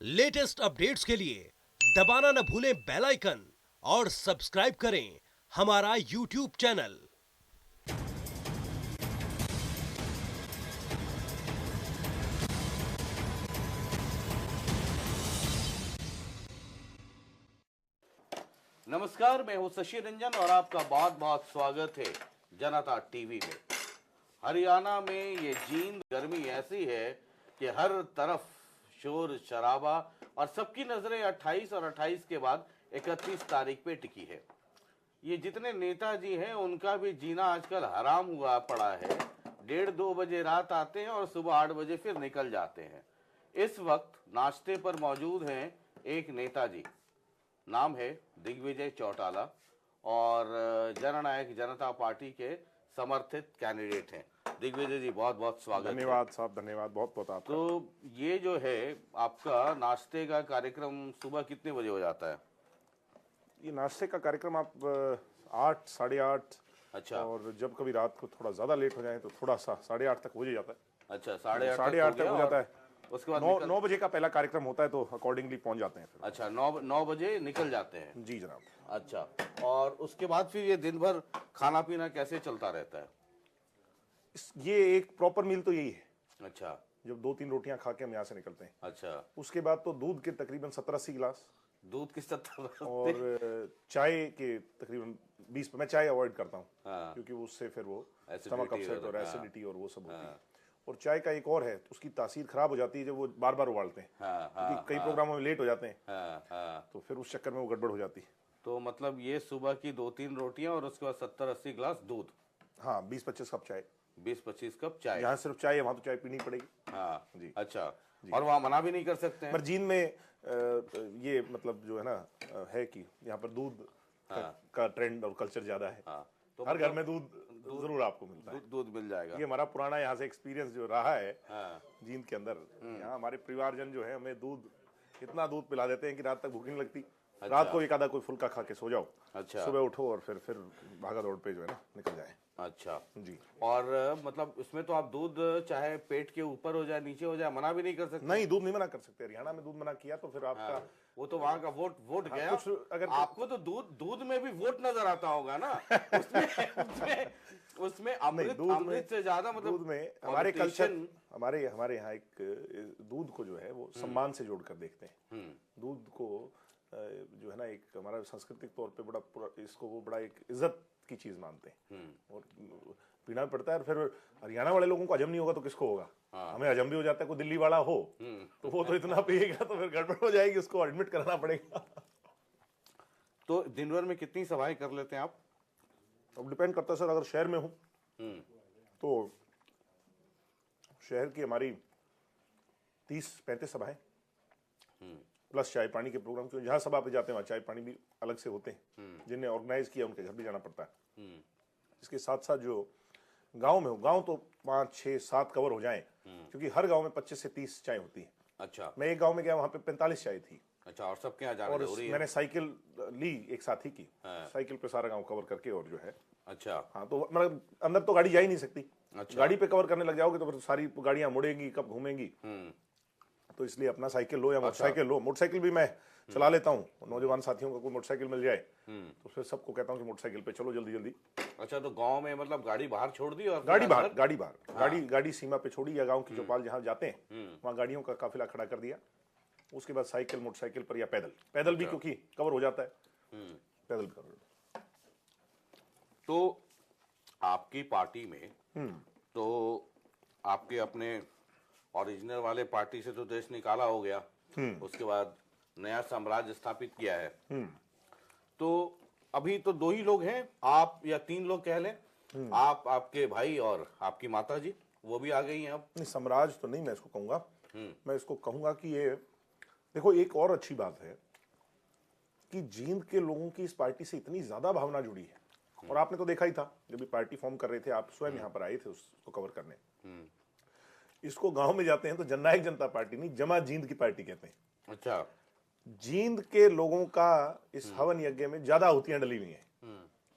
Latest updates के लिए दबाना न भूलें बेल आइकन और सब्सक्राइब करें हमारा यूट्यूब चैनल। नमस्कार, मैं हूं शशि रंजन और आपका बहुत बहुत स्वागत है जनता टीवी में। हरियाणा में ये जींद गर्मी ऐसी है कि हर तरफ शोर शराबा और सबकी नजरें 28 और 28 के बाद 31 तारीख पे टिकी है। ये जितने नेताजी हैं उनका भी जीना आजकल हराम हुआ पड़ा है। 1:30-2 बजे रात आते हैं और सुबह 8 बजे फिर निकल जाते हैं। इस वक्त नाश्ते पर मौजूद हैं एक नेताजी, नाम है दिग्विजय चौटाला और जननायक जनता पार्टी के समर्थित कैंडिडेट हैं। दिग्विजय जी, बहुत बहुत स्वागत। धन्यवाद साहब, धन्यवाद बहुत बहुत आपका। तो ये जो है आपका नाश्ते का कार्यक्रम सुबह कितने बजे हो जाता है? ये नाश्ते का कार्यक्रम आप 8, 8:30। अच्छा। और जब कभी रात को थोड़ा ज़्यादा लेट हो जाए तो थोड़ा सा 8:30 तक हो जाता है। अच्छा, 8:30 तक हो जाता है। उसके बाद 9 बजे का पहला कार्यक्रम होता है तो अकॉर्डिंगली पहुंच जाते हैं फिर। अच्छा, 9 बजे निकल जाते हैं। जी जनाब। अच्छा, और उसके बाद फिर ये दिन भर खाना पीना कैसे चलता रहता है? ये एक प्रॉपर मील तो यही है। अच्छा। जब 2-3 रोटियां खा के हम यहाँ से निकलते हैं। अच्छा। उसके बाद तो दूध के तकरीबन 70-80 गिलास, दूध किस तरह और चाय के तकरीबन 20। मैं चाय अवॉइड करता हूँ। हाँ। क्योंकि उससे फिर वो Acidity स्टमक अपसेट और हाँ। एसिडिटी और वो सब होती है। और चाय का एक और है, उसकी तासीर खराब हो जाती है जब वो बार बार उबालते हैं। क्योंकि कई प्रोग्रामों में लेट हो जाते हैं। तो फिर उस चक्कर में वो गड़बड़ हो जाती है। तो मतलब ये सुबह की 2-3 रोटियां और उसके बाद 70-80 गिलास दूध। हाँ, 20-25 कप चाय। 20-25 कप चाय। यहाँ सिर्फ चाय है, वहाँ तो चाय पीनी पड़ेगी। हाँ जी। अच्छा जी। और वहाँ मना भी नहीं कर सकते हैं? पर जींद में ये मतलब जो है ना, है कि यहाँ पर दूध का ट्रेंड और कल्चर ज्यादा है। तो हर घर में दूध जरूर आपको मिलता है। दूध मिल जाएगा। ये हमारा पुराना यहाँ से एक्सपीरियंस जो रहा है जींद के अंदर। यहाँ हमारे परिवारजन जो है हमें दूध, इतना दूध पिला देते हैं कि रात तक भूख नहीं लगती। अच्छा। रात को एक आधा कोई फुल्का खा के सो जाओ। अच्छा। सुबह उठो और फिर भागा दौड़ पे जो है ना निकल जाए। अच्छा जी। और मतलब इसमें तो आप दूध चाहे पेट के ऊपर हो जाए नीचे हो जाए मना भी नहीं कर सकते? नहीं, दूध नहीं मना कर सकते। हरियाणा में दूध मना किया तो फिर आपका वो तो वहां का वोट गया। कुछ अगर आपको तो दूध में भी वोट नजर आता होगा ना। उसमें अमृत से ज्यादा मतलब दूध में हमारे कल्चर, हमारे यहाँ एक दूध को जो है वो सम्मान से जोड़कर देखते हैं। दूध को जो है ना एक हमारा सांस्कृतिक तौर पे बड़ा इसको वो बड़ा एक इज्जत की चीज मानते हैं। और पीना पड़ता है। और फिर हरियाणा वाले लोगों को हजम नहीं होगा तो किसको होगा? हमें हजम भी हो जाता है। कोई दिल्ली वाला हो तो वो तो इतना पिएगा तो फिर गड़बड़ हो जाएगी, उसको एडमिट कराना पड़ेगा। तो दिन भर में कितनी सभाएं कर लेते हैं आप? अब डिपेंड करता है सर। अगर शहर में हूँ तो शहर की हमारी 30-35 सभाएं प्लस चाय पानी के प्रोग्राम। क्योंकि जहाँ सभा पे जाते हैं वहाँ चाय पानी भी अलग से होते हैं। जिन्हें ऑर्गेनाइज किया उनके घर भी जाना पड़ता है। इसके साथ साथ जो गांव में हो, गांव तो 5, 6, 7 कवर हो जाएं। क्योंकि हर गांव में 25 से 30 चाय होती है। अच्छा। मैं एक गांव में गया, वहाँ पे 45 चाय थी। अच्छा। और सबके यहाँ जाना जरूरी है? मैंने साइकिल ली एक साथी की। साइकिल पे सारा गाँव कवर करके और जो है। अच्छा। हाँ, तो मतलब अंदर तो गाड़ी जा ही नहीं सकती। अच्छा। गाड़ी पे कवर करने लग जाओगे तो फिर सारी गाड़ियां मुड़ेंगी, कब घूमेंगी। तो इसलिए अपना साइकिल लो या मोटरसाइकिल लो। मोटरसाइकिल भी मैं चला लेता हूँ। नौजवान साथियों को कोई मोटरसाइकिल मिल जाए तो फिर सबको कहता हूँ कि मोटरसाइकिल पे चलो जल्दी जल्दी। अच्छा, तो गांव में मतलब गाड़ी बाहर छोड़ दी और गाड़ी सीमा पे छोड़ी या गांव की चौपाल जहाँ जाते हैं वहाँ गाड़ियों का काफिला खड़ा कर दिया। उसके बाद साइकिल, मोटरसाइकिल पर या पैदल भी, क्योंकि कवर हो जाता है, पैदल कर। तो आपकी पार्टी में तो आपके अपने ओरिजिनल वाले पार्टी से तो देश निकाला हो गया। उसके बाद नया साम्राज्य स्थापित किया है। तो अभी तो 2 ही लोग हैं, आप या 3 लोग कह लें। आप, आपके भाई और आपकी माता जी, वो भी आ गई हैं अब। नहीं, साम्राज्य तो नहीं मैं इसको कहूंगा। मैं इसको कहूंगा कि ये देखो, एक और अच्छी बात है कि जींद के लोगों की इस पार्टी से इतनी ज्यादा भावना जुड़ी है। और आपने तो देखा ही था जब भी पार्टी फॉर्म कर रहे थे, आप स्वयं यहाँ पर आए थे उसको कवर करने। इसको गांव में जाते हैं तो जननायक जनता पार्टी नहीं, जमा जींद की पार्टी कहते हैं। अच्छा। जींद के लोगों का इस हवन यज्ञ में ज्यादा आहुतियां डली हुई हैं।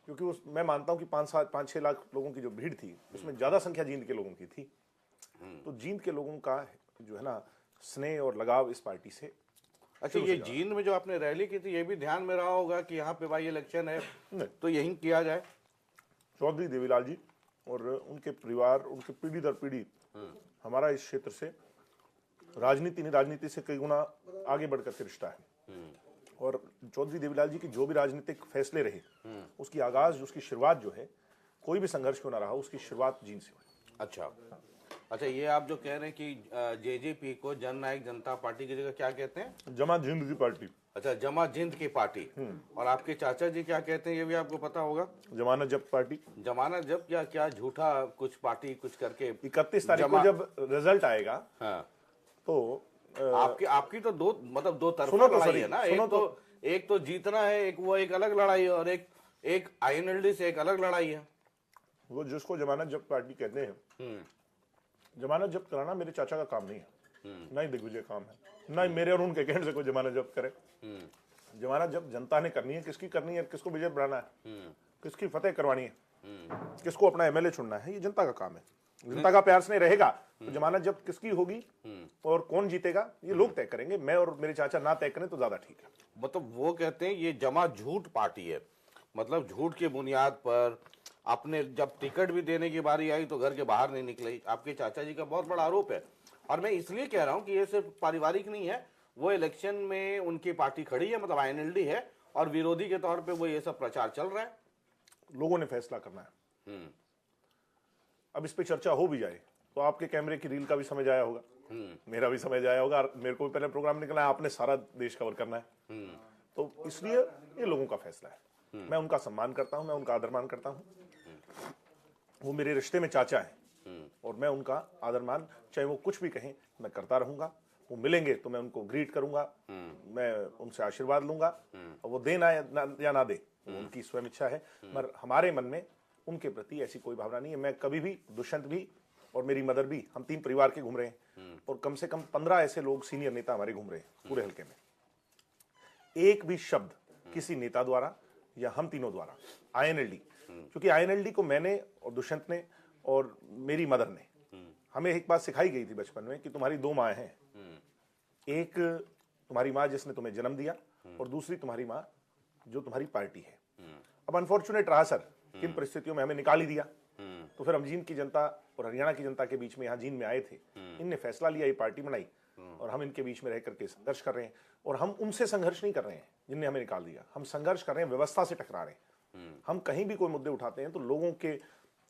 क्योंकि मैं मानता हूं कि 5-6 लाख लोगों की जो भीड़ थी उसमें ज्यादा संख्या जींद के लोगों की थी। तो जींद के लोगों का जो है ना स्नेह और लगाव इस पार्टी से अच्छा, ये जींद में जो आपने रैली की थी, ये भी ध्यान में रहा होगा कि यहाँ पे भाई इलेक्शन है तो यहीं किया जाए? चौधरी देवीलाल जी और उनके परिवार, उनके पीढ़ी दर पीढ़ी हमारा इस क्षेत्र से राजनीति नहीं, राजनीति से कई गुना आगे बढ़कर के रिश्ता है। और चौधरी देवीलाल जी की जो भी राजनीतिक फैसले रहे, उसकी आगाज, उसकी शुरुआत जो है, कोई भी संघर्ष क्यों ना रहा, उसकी शुरुआत जींद से हुई। अच्छा अच्छा, ये आप जो कह रहे हैं कि जेजेपी को जननायक जनता पार्टी की जगह क्या कहते हैं? जमा जिंद की पार्टी। अच्छा, जमा जिंद की पार्टी। और आपके चाचा जी क्या कहते हैं, ये भी आपको पता होगा? जमानत जब्त पार्टी। जमानत जब्त क्या क्या झूठा कुछ पार्टी कुछ करके 31 तारीख को जब रिजल्ट आएगा, हाँ, तो आपकी तो दो, मतलब दो तरफा सुनो तो लड़ाई सही, है ना। सुनो एक तो जीतना है, एक वो एक अलग लड़ाई है, और एक आईएनएलडी से एक अलग लड़ाई है। वो जिसको जमानत जब्त पार्टी कहते हैं, जमानत जब्त कराना मेरे चाचा का काम नहीं है, ना ही दिग्विजय काम है, ना ही मेरे और उनके कहने से कोई जमानत जब्त करे। जमानत जब्त जनता ने करनी है, किसकी करनी है, किसको विजय बनाना है, किसकी फतेह करवानी है, किसको अपना एमएलए चुनना है, ये जनता का काम है। जनता का प्यार से रहेगा तो जमानत जब्त किसकी होगी और कौन जीतेगा, ये लोग तय करेंगे। मैं और मेरे चाचा ना तय करें तो ज्यादा ठीक है। मतलब वो कहते हैं ये जमा झूठ पार्टी है, मतलब झूठ की बुनियाद पर अपने जब टिकट भी देने की बारी आई तो घर के बाहर नहीं निकले। आपके चाचा जी का बहुत बड़ा आरोप है। और मैं इसलिए कह रहा हूं कि ये सिर्फ पारिवारिक नहीं है, वो इलेक्शन में उनकी पार्टी खड़ी है, मतलब आईएनएलडी है, और विरोधी के तौर पे वो ये सब प्रचार चल रहा है। लोगों ने फैसला करना है। अब इस पे चर्चा हो भी जाए तो आपके कैमरे की रील का भी समझ आया होगा, मेरा भी समझ आया होगा, मेरे को भी पहले प्रोग्राम निकला है, आपने सारा देश कवर करना है। तो इसलिए ये लोगों का फैसला है। मैं उनका सम्मान करता हूं, मैं उनका आदर मान करता हूं। वो मेरे रिश्ते में चाचा है और मैं उनका आदर मान, चाहे वो कुछ भी कहें, मैं करता रहूंगा। वो मिलेंगे तो मैं उनको ग्रीट करूंगा, मैं उनसे आशीर्वाद लूंगा, और वो देना या ना दे उनकी स्वयं इच्छा है। मगर हमारे मन में उनके प्रति ऐसी कोई भावना नहीं है। मैं कभी भी, दुष्यंत भी और मेरी मदर भी, हम 3 परिवार के घूम रहे हैं, और कम से कम 15 ऐसे लोग सीनियर नेता हमारे घूम रहे हैं पूरे हल्के में। एक भी शब्द किसी नेता द्वारा या हम तीनों द्वारा आईएनएलडी, क्योंकि आईएनएलडी को मैंने और दुष्यंत ने और मेरी मदर ने, हमें एक बात सिखाई गई थी बचपन में कि तुम्हारी 2 माँ हैं, एक तुम्हारी माँ जिसने तुम्हें जन्म दिया, और दूसरी तुम्हारी माँ जो तुम्हारी पार्टी है। अब अनफॉर्चुनेट रहा सर, किन परिस्थितियों में हमें निकाल ही दिया, तो फिर हम जींद की जनता और हरियाणा की जनता के बीच में यहाँ जींद में आए थे, इनने फैसला लिया, ये पार्टी बनाई, और हम इनके बीच में रह करके संघर्ष कर रहे हैं। और हम उनसे संघर्ष नहीं कर रहे हैं जिनने हमें निकाल दिया, हम संघर्ष कर रहे हैं, व्यवस्था से टकरा रहे हैं। हम कहीं भी कोई मुद्दे उठाते हैं तो लोगों के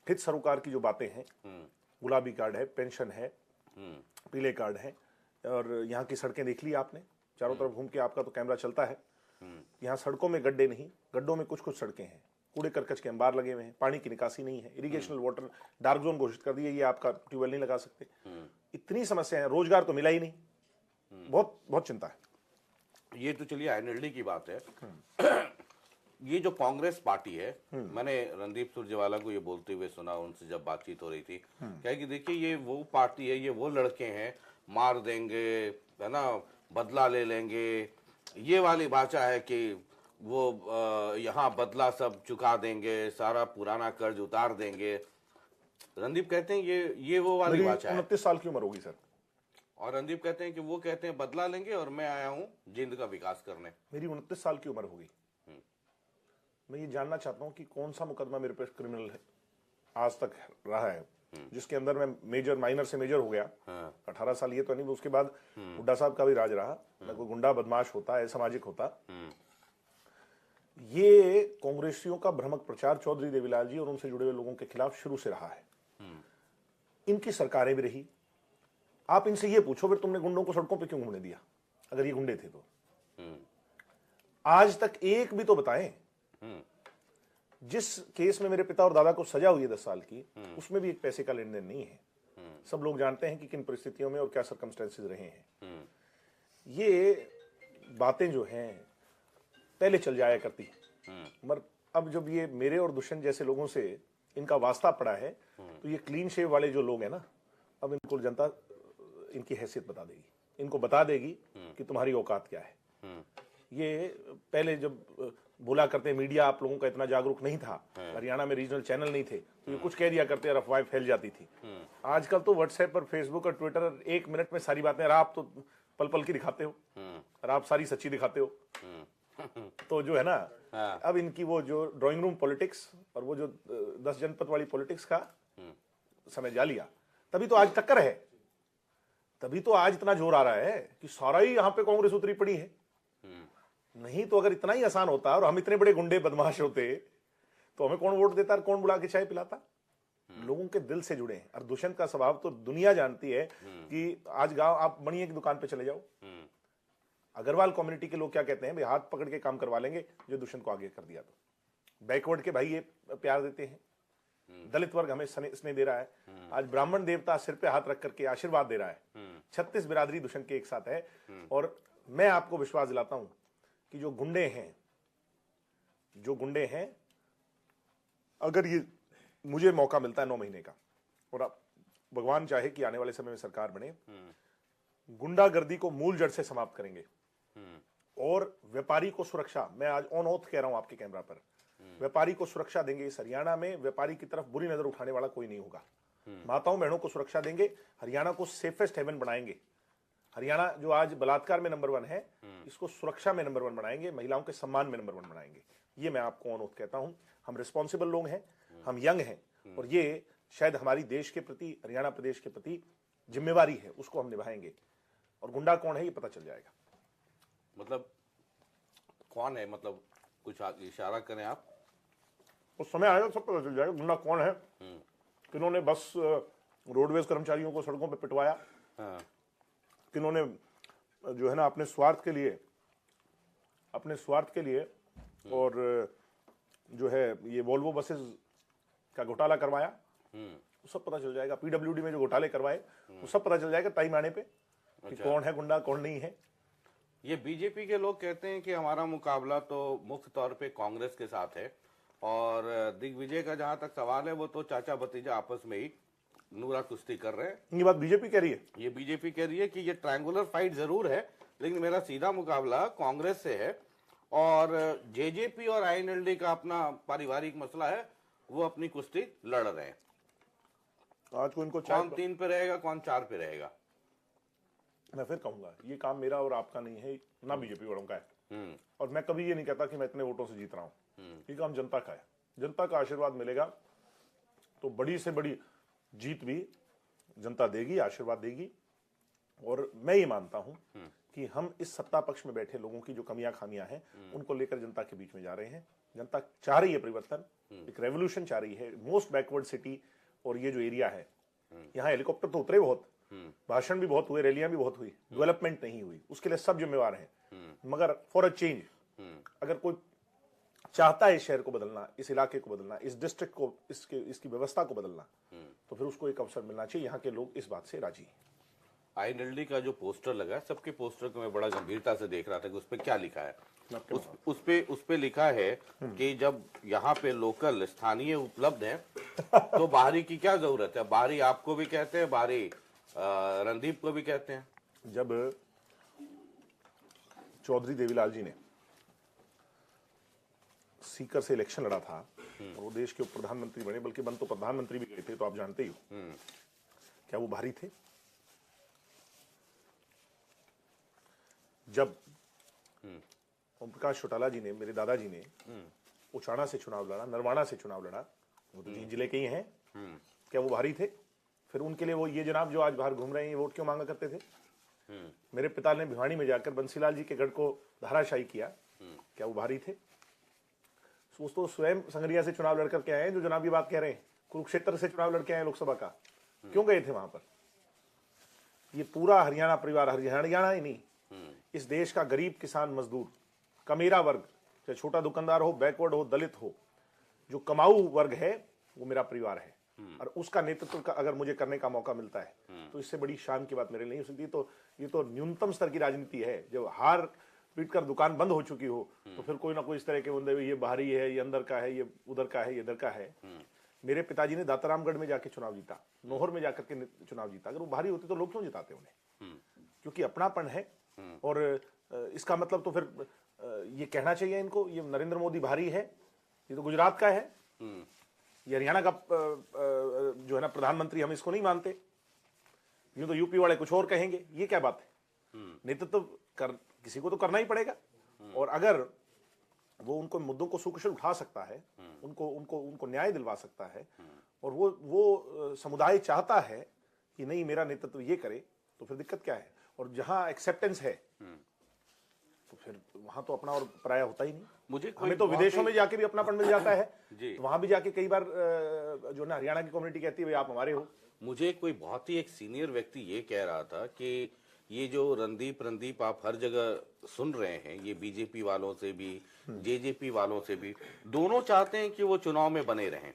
हित सरोकार की जो बातें हैं, गुलाबी कार्ड है, पेंशन है, पीले कार्ड है, और यहाँ की सड़कें देख ली आपने, चारों तरफ घूम के आपका तो कैमरा चलता है। यहाँ सड़कों में गड्ढे नहीं, गड्ढों में कुछ कुछ सड़कें हैं, कूड़े करकच के अंबार लगे हुए हैं, पानी की निकासी नहीं है, इरिगेशनल वाटर डार्क जोन घोषित कर दिया, ये आपका ट्यूबवेल नहीं लगा सकते। इतनी समस्या है, रोजगार तो मिला ही नहीं, बहुत बहुत चिंता है। ये तो चलिए आईएनएलडी की बात है। ये जो कांग्रेस पार्टी है, मैंने रणदीप सुरजेवाला को ये बोलते हुए सुना, उनसे जब बातचीत हो रही थी, क्या कि देखिए ये वो पार्टी है, ये वो लड़के हैं, मार देंगे, है ना, बदला ले लेंगे, ये वाली भाषा है कि वो यहाँ बदला सब चुका देंगे, सारा पुराना कर्ज उतार देंगे। रणदीप कहते हैं ये वो वाली भाषा है। 29 साल की उम्र होगी सर। और रणदीप कहते हैं कि वो कहते हैं बदला लेंगे और मैं आया हूं जिंद का विकास करने। मेरी 29 साल की उम्र होगी। मैं ये जानना चाहता हूं कि कौन सा मुकदमा मेरे पे क्रिमिनल है आज तक रहा है, जिसके अंदर मैं मेजर, माइनर से मेजर हो गया। 18 साल ये तो नहीं, उसके बाद हुड्डा साहब का भी राज रहा, मैं कोई गुंडा बदमाश होता है, सामाजिक होता। ये कांग्रेसियों का भ्रामक प्रचार चौधरी देवीलाल जी और उनसे जुड़े हुए लोगों के खिलाफ शुरू से रहा है। इनकी सरकारें भी रही। आप इनसे ये पूछो फिर तुमने गुंडों को सड़कों पे क्यों घूमने दिया, अगर ये गुंडे थे तो? आज तक एक भी तो बताएं। जिस केस में मेरे पिता और दादा को सजा हुई है 10 साल की, उसमें भी एक पैसे का लेन देन नहीं है। सब लोग जानते हैं कि किन परिस्थितियों में और क्या सर्कमस्टेंसेस रहे हैं। ये बातें जो हैं पहले चल जाया करती, मगर अब जब ये मेरे और दुष्यंत जैसे लोगों से इनका वास्ता पड़ा है, तो ये क्लीन शेव वाले जो लोग हैं ना, अब इनको जनता इनकी हैसियत बता देगी, इनको बता देगी कि तुम्हारी औकात क्या है। ये पहले जब बोला करते मीडिया आप लोगों का इतना जागरूक नहीं था, हरियाणा में रीजनल चैनल नहीं थे, तो ये कुछ कह दिया करते और अफवाहें फैल जाती थी। आजकल तो व्हाट्सएप पर, फेसबुक और ट्विटर 1 मिनट में सारी बातें, आप तो पल पल की दिखाते हो। और आप सारी सच्ची दिखाते हो। तो जो है ना, अब इनकी वो जो ड्राइंग रूम पॉलिटिक्स और वो जो 10 जनपद वाली पॉलिटिक्स का समय जा लिया, तभी तो आज टक्कर है, तभी तो आज इतना जोर आ रहा है कि सारा ही यहां पे कांग्रेस उतरी पड़ी है। नहीं तो अगर इतना ही आसान होता और हम इतने बड़े गुंडे बदमाश होते तो हमें कौन वोट देता और कौन बुला के चाय पिलाता। लोगों के दिल से जुड़े हैं। और दुष्यंत का स्वभाव तो दुनिया जानती है कि आज गांव आप मणिये की दुकान पे चले जाओ, अग्रवाल कम्युनिटी के लोग क्या कहते हैं, भाई हाथ पकड़ के काम करवा लेंगे जो दुष्यंत को आगे कर दिया। तो बैकवर्ड के भाई ये प्यार देते हैं, दलित वर्ग हमें स्नेह दे रहा है, आज ब्राह्मण देवता सिर पे हाथ रख करके आशीर्वाद दे रहा है। 36 बिरादरी दुष्यंत के एक साथ है। और मैं आपको विश्वास दिलाता हूं कि जो गुंडे हैं, अगर ये मुझे मौका मिलता है 9 महीने का, और अब भगवान चाहे कि आने वाले समय में सरकार बने, गुंडागर्दी को मूल जड़ से समाप्त करेंगे और व्यापारी को सुरक्षा, मैं आज ऑन ओथ कह रहा हूं आपके कैमरा पर, व्यापारी को सुरक्षा देंगे। इस हरियाणा में व्यापारी की तरफ बुरी नजर उठाने वाला कोई नहीं होगा। माताओं बहनों को सुरक्षा देंगे, हरियाणा को सेफेस्ट हेवन बनाएंगे। हरियाणा जो आज बलात्कार में नंबर 1 है, इसको सुरक्षा में नंबर 1 बनाएंगे, महिलाओं के सम्मान में नंबर 1 बनाएंगे। ये मैं आपको ऑन ओथ कहता हूं। हम रिस्पॉन्सिबल लोग हैं, हम यंग हैं, और ये शायद हमारी देश के प्रति, हरियाणा प्रदेश के प्रति जिम्मेवारी है, उसको हम निभाएंगे। और गुंडा कौन है ये पता चल जाएगा। मतलब कौन है, मतलब कुछ इशारा करें आप। उस समय आएगा सब पता चल जाएगा गुंडा कौन है, किन्होंने बस रोडवेज कर्मचारियों को सड़कों पे पिटवाया, किन्होंने जो है ना अपने स्वार्थ के लिए और जो है ये वोल्वो बसेस का घोटाला करवाया, वो सब पता चल जाएगा। पीडब्ल्यूडी में जो घोटाले करवाए वो सब पता चल जाएगा टाइम आने पे कि कौन है गुंडा कौन नहीं है। ये बीजेपी के लोग कहते हैं कि हमारा मुकाबला तो मुख्य तौर पे कांग्रेस के साथ है, और दिग्विजय का जहां तक सवाल है वो तो चाचा भतीजा आपस में ही नूरा कुश्ती कर रहे हैं। ये बात बीजेपी कह रही है। ये बीजेपी कह रही है कि ये ट्रायंगुलर फाइट जरूर है, लेकिन मेरा सीधा मुकाबला कांग्रेस से है, और जेजेपी और आईएनएलडी का अपना पारिवारिक मसला है, वो अपनी कुश्ती लड़ रहे हैं। आज को इनको कौन 3 पे रहेगा, कौन 4 पे रहेगा। मैं फिर कहूंगा ये काम मेरा और आपका नहीं है, ना बीजेपी वालों का है। और मैं कभी ये नहीं कहता कि मैं इतने वोटों से जीत रहा हूं। ये काम जनता का है। जनता का आशीर्वाद मिलेगा तो बड़ी से बड़ी जीत भी जनता देगी, आशीर्वाद देगी। और मैं ये मानता हूं कि हम इस सत्ता पक्ष में बैठे लोगों की जो कमियां खामियां हैं उनको लेकर जनता के बीच में जा रहे हैं। जनता चाह रही है परिवर्तन, एक रेवोल्यूशन चाह रही है। मोस्ट बैकवर्ड सिटी और ये जो एरिया है, यहाँ हेलीकॉप्टर तो उतरे बहुत, भाषण भी बहुत हुए, रैलियां भी बहुत हुई, डेवलपमेंट नहीं हुई, उसके लिए सब जिम्मेवार हैं। मगर फॉर अ चेंज अगर कोई चाहता है इस शहर को बदलना, इस इलाके को बदलना, इस डिस्ट्रिक्ट को, इसकी व्यवस्था को बदलना, तो फिर उसको एक अवसर मिलना चाहिए। यहाँ के लोग इस बात से राजी हैं। आईएनएलडी का जो पोस्टर लगा है, सबके पोस्टर को मैं बड़ा गंभीरता से देख रहा था कि उस पे क्या लिखा है। उस पे लिखा है कि जब यहाँ पे लोकल स्थानीय उपलब्ध है तो बाहरी की क्या जरूरत है। बाहरी आपको भी कहते हैं, बाहरी रणदीप को भी कहते हैं। जब चौधरी देवीलाल जी ने सीकर से इलेक्शन लड़ा था और वो देश के उप प्रधानमंत्री बने, बल्कि बन तो प्रधानमंत्री भी गए थे, तो आप जानते ही हो, क्या वो बाहरी थे? जब ओम प्रकाश चौटाला जी ने, मेरे दादाजी ने उचाना से चुनाव लड़ा, नरवाना से चुनाव लड़ा, वो तो जींद जिले के ही हैं, क्या वो बाहरी थे? फिर उनके लिए वो ये जनाब जो आज बाहर घूम रहे हैं ये वोट क्यों मांगा करते थे? मेरे पिता ने भिवानी में जाकर बंसीलाल जी के गढ़ को धाराशाही किया, क्या वो बाहरी थे? तो स्वयं संगरिया से चुनाव लड़कर के आए जो जनाब ये बात कह रहे हैं, कुरुक्षेत्र से चुनाव लड़के आए लोकसभा का, क्यों गए थे वहां पर? ये पूरा हरियाणा परिवार, हरियाणा ही नहीं, इस देश का गरीब किसान मजदूर, कमेरा वर्ग, चाहे छोटा दुकानदार हो, बैकवर्ड हो, दलित हो, जो कमाऊ वर्ग है वो मेरा परिवार है। और उसका नेतृत्व का अगर मुझे करने का मौका मिलता है तो इससे बड़ी शान की बात मेरे लिए नहीं हो सकती। तो ये तो न्यूनतम स्तर की राजनीति है। जब हार पीट कर दुकान बंद हो चुकी हो तो फिर कोई ना कोई इस तरह के बंदे, ये बाहरी है, ये अंदर का है, ये उधर का है, ये इधर का है। मेरे पिताजी ने दातारामगढ़ में जाके चुनाव जीता, नोहर में जाकर के चुनाव जीता। अगर वो बाहरी होते तो लोग क्यों जिताते उन्हें? क्योंकि अपनापन है। और इसका मतलब तो फिर ये कहना चाहिए इनको, ये नरेंद्र मोदी भारी है, ये तो गुजरात का है, ये हरियाणा का जो है ना प्रधानमंत्री, हम इसको नहीं मानते, यूं तो यूपी वाले कुछ और कहेंगे। ये क्या बात है? नेतृत्व किसी को तो करना ही पड़ेगा। और अगर वो उनको मुद्दों को सुकुशल उठा सकता है, उनको उनको उनको न्याय दिलवा सकता है, और वो समुदाय चाहता है कि नहीं मेरा नेतृत्व ये करे, तो फिर दिक्कत क्या है? और जहां एक्सेप्टेंस है तो फिर वहां तो अपना और पराया होता ही नहीं। मुझे हमें तो विदेशों में जाके भी अपनापन मिल जाता है जी। तो वहां भी जाके कई बार जो ना हरियाणा की कम्युनिटी कहती है भाई आप हमारे हो। मुझे कोई बहुत ही एक सीनियर व्यक्ति ये कह रहा था कि ये जो रणदीप आप हर जगह सुन रहे हैं, ये बीजेपी वालों से भी जेजेपी वालों से भी, दोनों चाहते हैं कि वो चुनाव में बने रहें।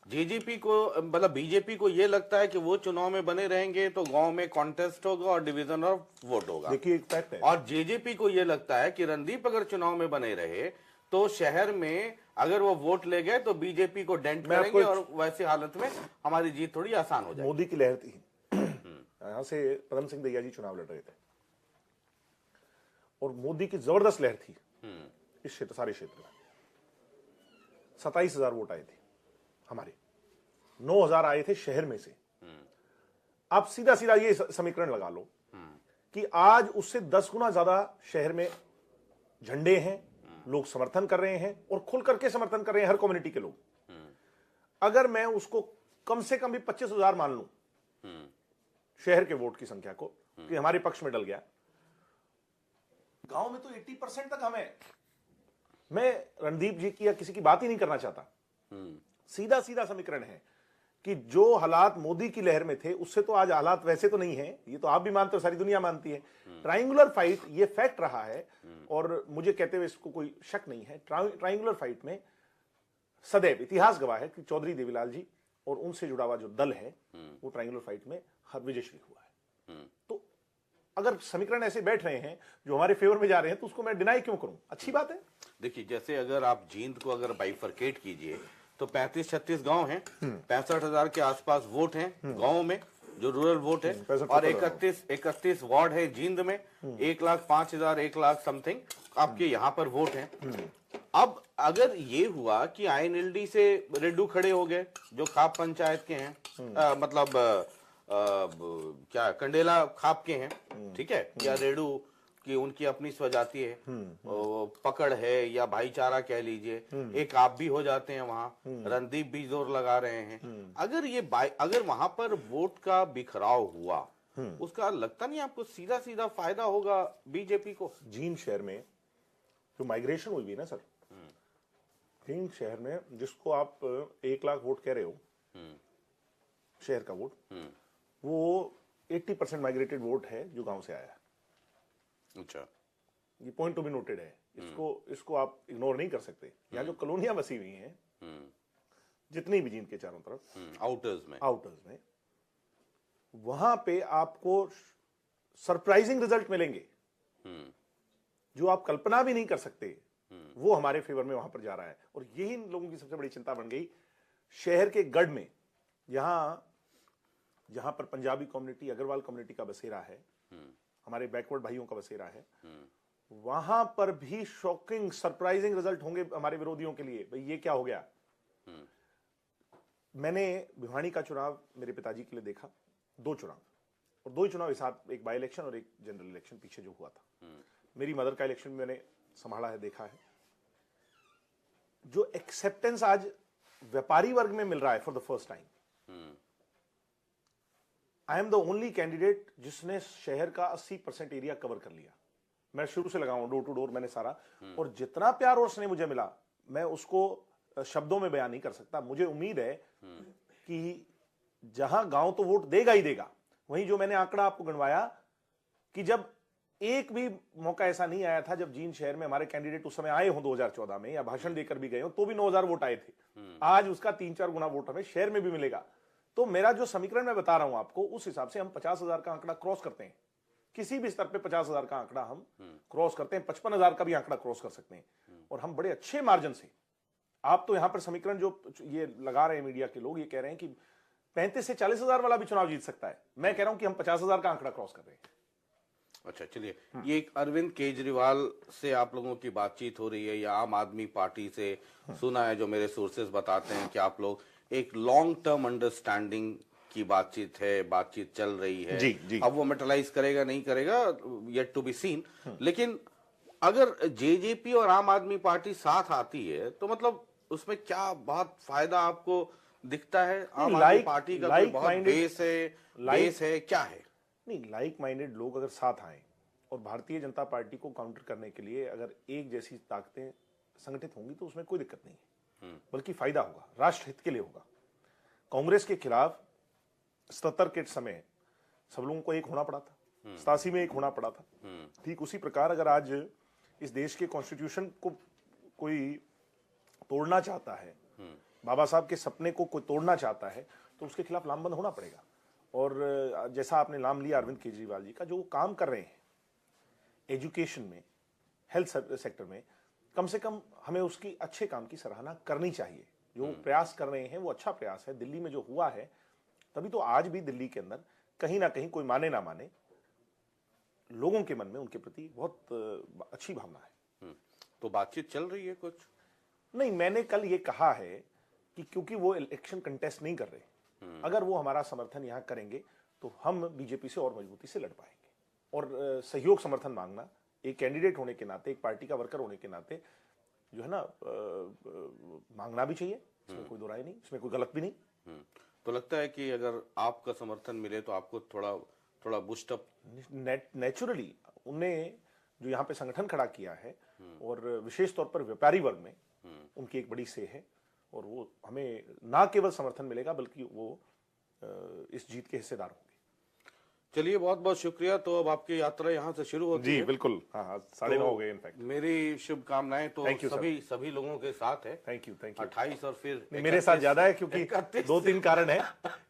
जेजेपी को मतलब बीजेपी को ये लगता है कि वो चुनाव में बने रहेंगे तो गांव में कॉन्टेस्ट होगा और डिवीजन ऑफ वोट होगा। देखिए एक फैक्ट है, और जेजेपी को ये लगता है कि रणदीप अगर चुनाव में बने रहे तो शहर में अगर वो वोट ले गए तो बीजेपी को डेंट करेंगे और वैसी हालत में हमारी जीत थोड़ी आसान हो जाएगी। मोदी की लहर थी, यहां से पदम सिंह दहिया जी चुनाव लड़ रहे थे और मोदी की जबरदस्त लहर थी इस क्षेत्र, सारे क्षेत्र में 27,000 वोट आए थे हमारे, 9,000 आए थे शहर में से। आप सीधा सीधा ये समीकरण लगा लो कि आज उससे 10 गुना ज्यादा शहर में झंडे हैं, लोग समर्थन कर रहे हैं और खुल करके समर्थन कर रहे हैं हर कम्युनिटी के लोग। अगर मैं उसको कम से कम भी 25,000 मान लूं शहर के वोट की संख्या को कि हमारे पक्ष में डल गया, गांव में तो 80% तक हमें, मैं रणदीप जी की या किसी की बात ही नहीं करना चाहता। सीधा सीधा समीकरण है कि जो हालात मोदी की लहर में थे उससे तो आज हालात वैसे तो नहीं है, ये तो आप भी मानते हो, सारी दुनिया मानती है। ट्रायंगुलर फाइट ये फैक्ट रहा है और मुझे कहते हुए इसको कोई शक नहीं है। ट्रायंगुलर फाइट में सदैव इतिहास गवाह है कि चौधरी देवीलाल जी और उनसे जुड़ा हुआ जो दल है वो ट्रायंगुलर फाइट में हर विजयश्री हुआ है। तो अगर समीकरण ऐसे बैठ रहे हैं जो हमारे फेवर में जा रहे हैं तो उसको मैं डिनाई क्यों करूं? अच्छी बात है। देखिए, जैसे अगर आप जींद को अगर बाइफरकेट कीजिए तो 35-36 गांव हैं, 65,000 के आसपास वोट हैं गांव में जो रूरल वोट है, और 31 वार्ड है जींद में, 1,05,000 1 लाख समथिंग आपके यहाँ पर वोट हैं। अब अगर ये हुआ कि आईएनएलडी से रेड्डू खड़े हो गए जो खाप पंचायत के हैं, मतलब क्या कंडेला खाप के हैं, ठीक है, या रेड्डू कि उनकी अपनी स्वजाति है, पकड़ है या भाईचारा कह लीजिए, एक आप भी हो जाते हैं वहां, रणदीप भी जोर लगा रहे हैं। अगर वहां पर वोट का बिखराव हुआ, उसका लगता नहीं आपको सीधा सीधा फायदा होगा बीजेपी को? जींद शहर में जो माइग्रेशन हुई है ना सर, जींद शहर में जिसको आप 1 लाख वोट कह रहे हो, शहर का वोट, वो 80% माइग्रेटेड वोट है जो गांव से आया है। अच्छा, ये पॉइंट टू बी नोटेड है, इसको आप इग्नोर नहीं कर सकते। यहाँ जो कॉलोनियां बसी हुई हैं जितनी भी जींद के चारों तरफ आउटर्स में वहां पे आपको सरप्राइजिंग रिजल्ट मिलेंगे जो आप कल्पना भी नहीं कर सकते। वो हमारे फेवर में वहां पर जा रहा है और यही लोगों की सबसे बड़ी चिंता बन गई। शहर के गढ़ में जहां पर पंजाबी कम्युनिटी, अग्रवाल कम्युनिटी का बसेरा है, हमारे बैकवर्ड भाइयों का बसेरा है, वहां पर भी शॉकिंग सरप्राइजिंग रिजल्ट होंगे हमारे विरोधियों के लिए। भाई ये क्या हो गया? मैंने भिवानी का चुनाव मेरे पिताजी के लिए देखा, 2 चुनाव, और 2 ही चुनाव एक साथ, एक बाई इलेक्शन और एक जनरल इलेक्शन पीछे जो हुआ था। मेरी मदर का इलेक्शन मैंने संभाला है, देखा है। जो एक्सेप्टेंस आज व्यापारी वर्ग में मिल रहा है for the first time, I am the only candidate जिसने शहर का 80% एरिया कवर कर लिया। मैं शुरू से लगा हूं, डोर टू डोर मैंने सारा, और जितना प्यार और स्नेह मुझे मिला मैं उसको शब्दों में बयान नहीं कर सकता। मुझे उम्मीद है कि जहां गांव तो वोट देगा ही देगा, वहीं जो मैंने आंकड़ा आपको गणवाया कि जब एक भी मौका ऐसा नहीं आया था जब जींद शहर में हमारे कैंडिडेट उस समय आए हों 2014 में, या भाषण देकर भी गए हो, तो भी 9,000 वोट आए थे। आज उसका 3-4 गुना वोट हमें शहर में भी मिलेगा। तो मेरा जो समीकरण मैं बता रहा हूं आपको, उस हिसाब से हम 50,000 का आंकड़ा क्रॉस करते हैं। किसी भी स्तर पे 50,000 का आंकड़ा हम क्रॉस करते हैं, 55,000 का भी आंकड़ा क्रॉस कर सकते हैं, और हम बड़े अच्छे मार्जिन से। आप तो यहां पर समीकरण जो ये लगा रहे हैं मीडिया के लोग, ये कह रहे हैं कि 35 से 40,000 वाला भी चुनाव जीत सकता है। मैं कह रहा हूं कि हम 50,000 का आंकड़ा क्रॉस कर रहे हैं। अच्छा, चलिए, ये एक अरविंद केजरीवाल से आप लोगों की बातचीत हो रही है या आम आदमी पार्टी से? सुना है, जो मेरे सोर्सेज बताते हैं कि आप लोग एक लॉन्ग टर्म अंडरस्टैंडिंग की बातचीत है, बातचीत चल रही है। जी, जी। अब वो मेटलाइज करेगा नहीं करेगा, येट टू बी सीन। लेकिन अगर जेजेपी और आम आदमी पार्टी साथ आती है तो मतलब उसमें क्या बहुत फायदा आपको दिखता है? आम आदमी पार्टी का कोई बहुत बेस है क्या है? नहीं, लाइक माइंडेड लोग अगर साथ आए और भारतीय जनता पार्टी को काउंटर करने के लिए अगर एक जैसी ताकतें संगठित होंगी तो उसमें कोई दिक्कत नहीं है, बल्कि फायदा होगा, राष्ट्र हित के लिए होगा। कांग्रेस के खिलाफ 77 के समय सब लोगों को एक होना पड़ा था, 87 में एक होना पड़ा था। ठीक उसी प्रकार अगर आज इस देश के कॉन्स्टिट्यूशन को कोई तोड़ना चाहता है, बाबा साहब के सपने को कोई तोड़ना चाहता है, तो उसके खिलाफ लामबंद होना पड़ेगा। और जैसा आपने नाम लिया अरविंद केजरीवाल जी का, जो वो काम कर रहे हैं एजुकेशन में, हेल्थ सेक्टर में, कम से कम हमें उसकी अच्छे काम की सराहना करनी चाहिए। जो प्रयास कर रहे हैं वो अच्छा प्रयास है। दिल्ली में जो हुआ है, तभी तो आज भी दिल्ली के अंदर कहीं ना कहीं, कोई माने ना माने, लोगों के मन में उनके प्रति बहुत अच्छी भावना है। तो बातचीत चल रही है कुछ? नहीं, मैंने कल ये कहा है कि क्योंकि वो इलेक्शन कंटेस्ट नहीं कर रहे, अगर वो हमारा समर्थन यहाँ करेंगे तो हम बीजेपी से और मजबूती से लड़ पाएंगे। और सहयोग समर्थन मांगना एक कैंडिडेट होने के नाते, एक पार्टी का वर्कर होने के नाते जो है ना, मांगना भी चाहिए, इसमें कोई दो राय नहीं, इसमें कोई गलत भी नहीं। तो लगता है कि अगर आपका समर्थन मिले तो आपको थोड़ा बूस्ट अप नेचुरली उनने जो यहाँ पे संगठन खड़ा किया है, और विशेष तौर पर व्यापारी वर्ग में उनकी एक बड़ी से है, और वो हमें ना केवल समर्थन मिलेगा बल्कि वो इस जीत के हिस्सेदार होंगे। चलिए, बहुत बहुत शुक्रिया। तो अब आपकी यात्रा यहाँ से शुरू होती है। जी बिल्कुल, हाँ, 9:30 हो गए इनफैक्ट। मेरी शुभकामनाएं तो सभी लोगों के साथ है। थैंक यू 28 और फिर मेरे साथ ज्यादा है, क्योंकि 2-3 कारण है।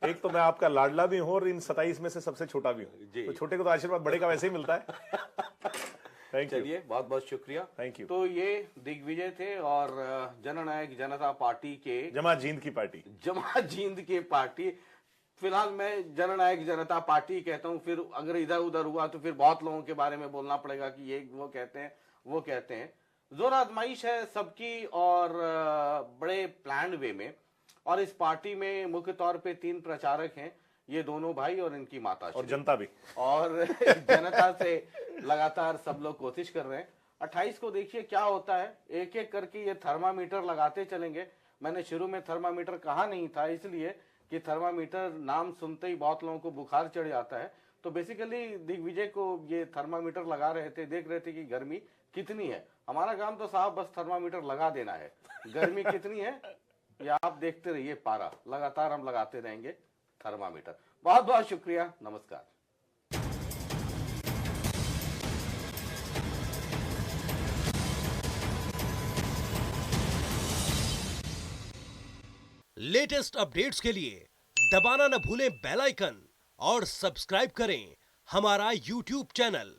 एक तो मैं आपका लाडला भी हूँ और इन 27 में से सबसे छोटा भी हूँ, तो छोटे को तो आशीर्वाद बड़े का वैसे ही मिलता है। चलिए, बहुत बहुत शुक्रिया। Thank you. तो ये दिग्विजय थे और जननायक जनता पार्टी के, जमा जींद की पार्टी। फिलहाल मैं जननायक जनता पार्टी कहता हूँ, फिर अगर इधर उधर हुआ तो फिर बहुत लोगों के बारे में बोलना पड़ेगा कि ये वो कहते हैं। जोर आजमाइश है सबकी, और बड़े प्लान वे में। और इस पार्टी में मुख्य तौर पे 3 प्रचारक हैं, ये दोनों भाई और इनकी माता, और जनता भी, और जनता से लगातार सब लोग कोशिश कर रहे हैं। 28 को देखिए क्या होता है, एक एक करके ये थर्मामीटर लगाते चलेंगे। मैंने शुरू में थर्मामीटर कहा नहीं था, इसलिए कि थर्मामीटर नाम सुनते ही बहुत लोगों को बुखार चढ़ जाता है। तो बेसिकली दिग्विजय को ये थर्मामीटर लगा रहे थे, देख रहे थे कि गर्मी कितनी है। हमारा काम तो साहब बस थर्मामीटर लगा देना है, गर्मी कितनी है ये आप देखते रहिए, पारा लगातार हम लगाते रहेंगे थर्मामीटर। बहुत बहुत शुक्रिया, नमस्कार। लेटेस्ट अपडेट्स के लिए दबाना न भूलें बेल आइकन और सब्सक्राइब करें हमारा यूट्यूब चैनल।